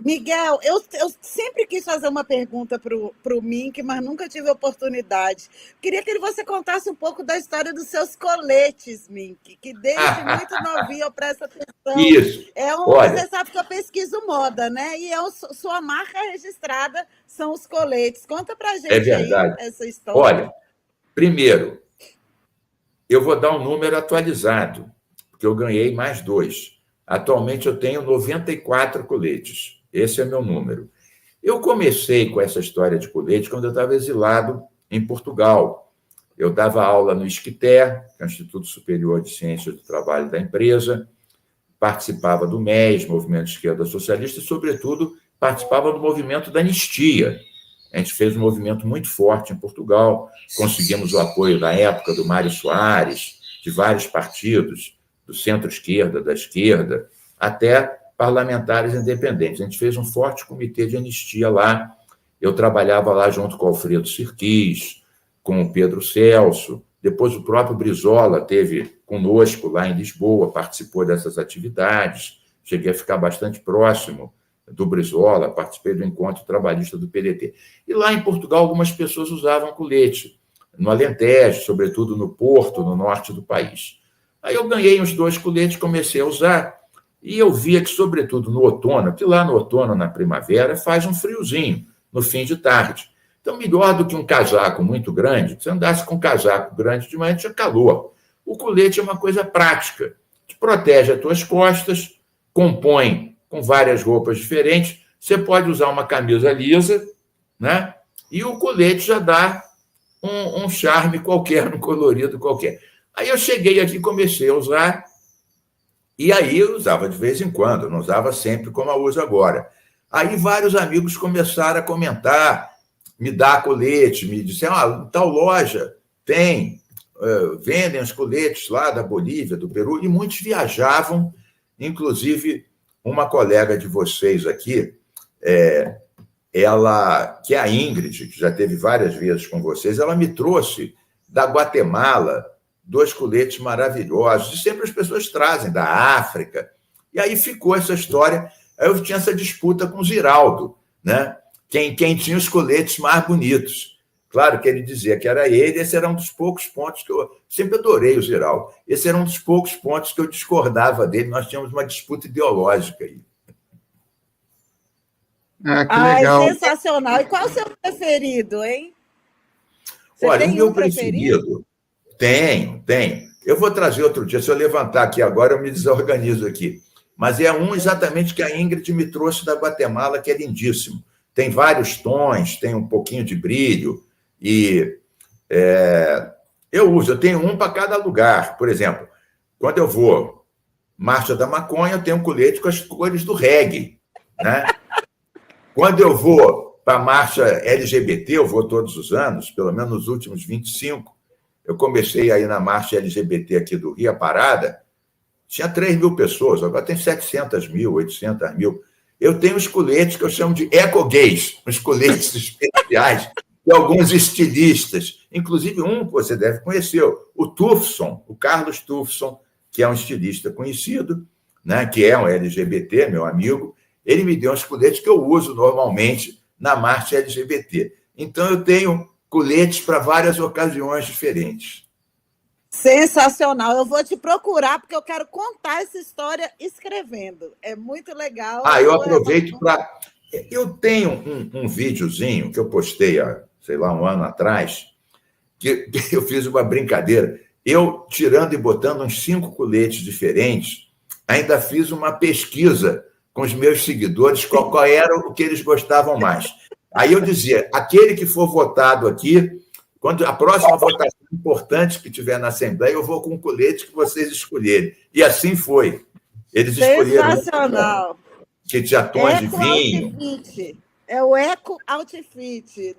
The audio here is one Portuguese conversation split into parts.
Miguel, eu sempre quis fazer uma pergunta para o Mink, mas nunca tive oportunidade. Queria que você contasse um pouco da história dos seus coletes, Mink, que desde muito novinho eu presto atenção. Isso. Olha, você sabe que eu pesquiso moda, né? E sua marca registrada são os coletes. Conta para a gente aí essa história. Olha, primeiro, eu vou dar um número atualizado, porque eu ganhei mais 2. Atualmente eu tenho 94 coletes. Esse é meu número. Eu comecei com essa história de colete quando eu estava exilado em Portugal. Eu dava aula no ISCTE, que é o Instituto Superior de Ciências do Trabalho da empresa, participava do MES, Movimento de Esquerda Socialista, e, sobretudo, participava do movimento da anistia. A gente fez um movimento muito forte em Portugal, conseguimos o apoio, na época, do Mário Soares, de vários partidos, do centro-esquerda, da esquerda, até parlamentares independentes. A gente fez um forte comitê de anistia lá. Eu trabalhava lá junto com o Alfredo Sirquis, com o Pedro Celso. Depois o próprio Brizola esteve conosco lá em Lisboa, participou dessas atividades. Cheguei a ficar bastante próximo do Brizola, participei do encontro trabalhista do PDT. E lá em Portugal, algumas pessoas usavam colete, no Alentejo, sobretudo no Porto, no norte do país. Aí eu ganhei uns 2 coletes, comecei a usar, e eu via que, sobretudo no outono, que lá no outono, na primavera, faz um friozinho, no fim de tarde. Então, melhor do que um casaco muito grande, se andasse com um casaco grande de manhã, tinha calor. O colete é uma coisa prática, que protege as tuas costas, compõe com várias roupas diferentes. Você pode usar uma camisa lisa, né? E o colete já dá um charme qualquer, um colorido qualquer. Aí eu cheguei aqui, comecei a usar, e aí eu usava de vez em quando, não usava sempre como eu uso agora. Aí vários amigos começaram a comentar, me dar colete, me disseram, tal loja tem, vendem os coletes lá da Bolívia, do Peru, e muitos viajavam, inclusive uma colega de vocês aqui, ela, que é a Ingrid, que já teve várias vezes com vocês, ela me trouxe da Guatemala 2 coletes maravilhosos, e sempre as pessoas trazem, da África. E aí ficou essa história. Aí eu tinha essa disputa com o Ziraldo, né? Quem tinha os coletes mais bonitos. Claro que ele dizia que era ele, esse era um dos poucos pontos que eu sempre adorei o Ziraldo. Esse era um dos poucos pontos que eu discordava dele, nós tínhamos uma disputa ideológica aí. Que legal. Sensacional. E qual é o seu preferido, hein? Olha, o meu preferido... Tenho. Eu vou trazer outro dia. Se eu levantar aqui agora, eu me desorganizo aqui. Mas é um exatamente que a Ingrid me trouxe da Guatemala, que é lindíssimo. Tem vários tons, tem um pouquinho de brilho. E eu tenho um para cada lugar. Por exemplo, quando eu vou Marcha da Maconha, eu tenho um colete com as cores do reggae, né? Quando eu vou para a marcha LGBT, eu vou todos os anos, pelo menos nos últimos 25. Eu comecei aí na marcha LGBT aqui do Rio, a parada, tinha 3.000 pessoas, agora tem 700 mil, 800 mil. Eu tenho os coletes que eu chamo de eco-gays, os coletes especiais de alguns estilistas, inclusive um que você deve conhecer, o Tufson, o Carlos Tufson, que é um estilista conhecido, né, que é um LGBT, meu amigo. Ele me deu uns coletes que eu uso normalmente na marcha LGBT. Então, eu tenho coletes para várias ocasiões diferentes. Sensacional. Eu vou te procurar, porque eu quero contar essa história escrevendo. É muito legal. Eu aproveito para... Eu tenho um videozinho que eu postei há, sei lá, um ano atrás, que eu fiz uma brincadeira. Eu, tirando e botando uns 5 coletes diferentes, ainda fiz uma pesquisa com os meus seguidores, qual era o que eles gostavam mais. Aí eu dizia, aquele que for votado aqui, quando a próxima votação importante que tiver na Assembleia, eu vou com o colete que vocês escolherem. E assim foi. Eles escolheram... Sensacional. Que tinha tons de vinho. Outfit. É o Eco Outfit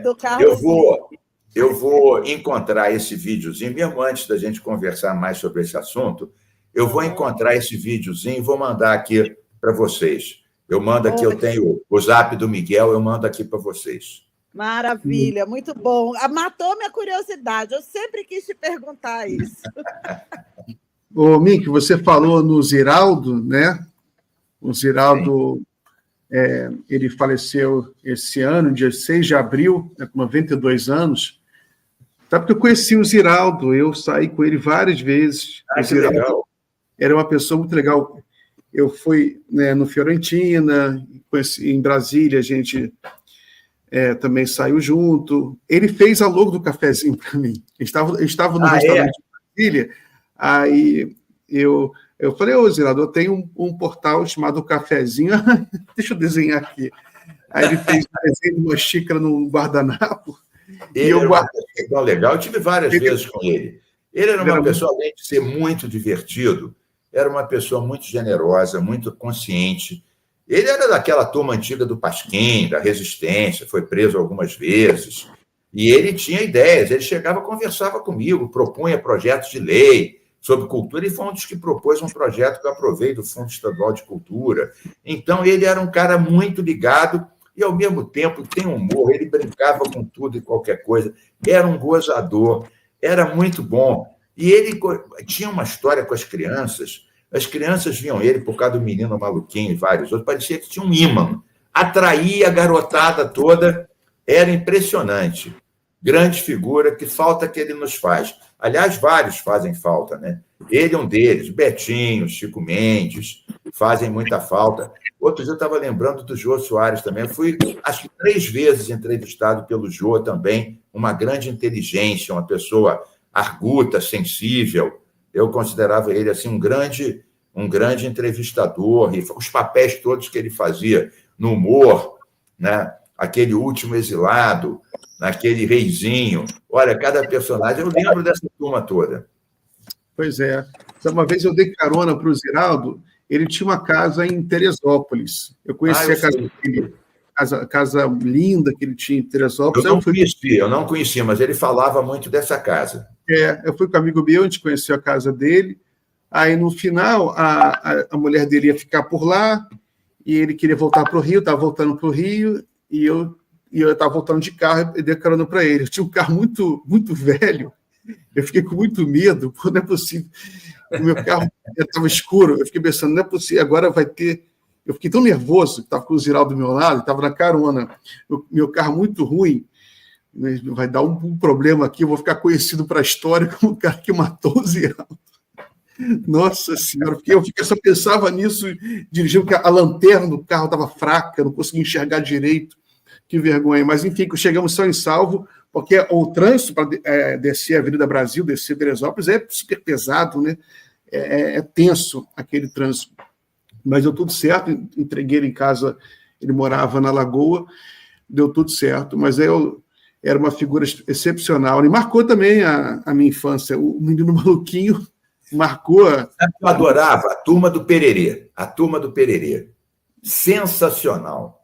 do Carlos. Eu vou encontrar esse videozinho, mesmo antes da gente conversar mais sobre esse assunto, eu vou encontrar esse videozinho e vou mandar aqui para vocês. Eu mando aqui, eu tenho o zap do Miguel, eu mando aqui para vocês. Maravilha, muito bom. Matou minha curiosidade, eu sempre quis te perguntar isso. Ô, Mink, você falou no Ziraldo, né? O Ziraldo Ele faleceu esse ano, dia 6 de abril, com 92 anos. Sabe que eu conheci o Ziraldo, eu saí com ele várias vezes. O Ziraldo legal. Era uma pessoa muito legal. Eu fui, né, no Fiorentina, em Brasília, a gente também saiu junto. Ele fez a logo do cafezinho para mim. Eu estava no restaurante de Brasília, aí eu falei, Ziraldo, eu tenho um portal chamado Cafezinho, deixa eu desenhar aqui. Aí ele fez um desenho de uma xícara num guardanapo. Ele era uma pessoa legal, eu tive várias vezes com ele. Ele era uma pessoa, além de ser muito divertido, era uma pessoa muito generosa, muito consciente. Ele era daquela turma antiga do Pasquim, da Resistência, foi preso algumas vezes. E ele tinha ideias, ele chegava, conversava comigo, propunha projetos de lei sobre cultura, e foi um dos que propôs um projeto que eu aprovei do Fundo Estadual de Cultura. Então, ele era um cara muito ligado e, ao mesmo tempo, tem humor, ele brincava com tudo e qualquer coisa, era um gozador, era muito bom. E ele tinha uma história com as crianças viam ele por causa do Menino Maluquinho e vários outros, parecia que tinha um ímã, atraía a garotada toda, era impressionante. Grande figura, que falta que ele nos faz. Aliás, vários fazem falta, né? Ele é um deles, Betinho, Chico Mendes, fazem muita falta. Outro dia eu estava lembrando do Jô Soares também. Eu fui, acho que 3 vezes entrevistado pelo Jô também, uma grande inteligência, uma pessoa arguta, sensível. Eu considerava ele assim, um grande entrevistador, e os papéis todos que ele fazia no humor, né? Aquele Último Exilado, naquele Reizinho. Olha, cada personagem, eu lembro dessa turma toda. Pois é. Uma vez eu dei carona para o Ziraldo, ele tinha uma casa em Teresópolis. Eu conheci a casa dele, casa linda que ele tinha em Teresópolis. Eu não conhecia, mas ele falava muito dessa casa. Eu fui com um amigo meu, a gente conheceu a casa dele. Aí, no final, a mulher dele ia ficar por lá, e ele queria voltar para o Rio, estava voltando para o Rio, e eu estava voltando de carro e dei carona para ele. Eu tinha um carro muito, muito velho, eu fiquei com muito medo, não é possível. O meu carro estava escuro, eu fiquei pensando, não é possível, agora vai ter... Eu fiquei tão nervoso, estava com o Ziraldo do meu lado, estava na carona, meu carro muito ruim, vai dar um problema aqui, eu vou ficar conhecido para a história como o cara que matou o Ziraldo. Nossa Senhora, porque eu só pensava nisso, dirigindo, porque a lanterna do carro estava fraca, não conseguia enxergar direito, que vergonha. Mas, enfim, chegamos só em salvo, porque o trânsito para descer a Avenida Brasil, descer Teresópolis, é super pesado, né? É tenso aquele trânsito. Mas deu tudo certo, entreguei ele em casa, ele morava na Lagoa, deu tudo certo, mas era uma figura excepcional. Ele marcou também a minha infância, o Menino Maluquinho, marcou. Eu adorava a turma do Pererê. Sensacional.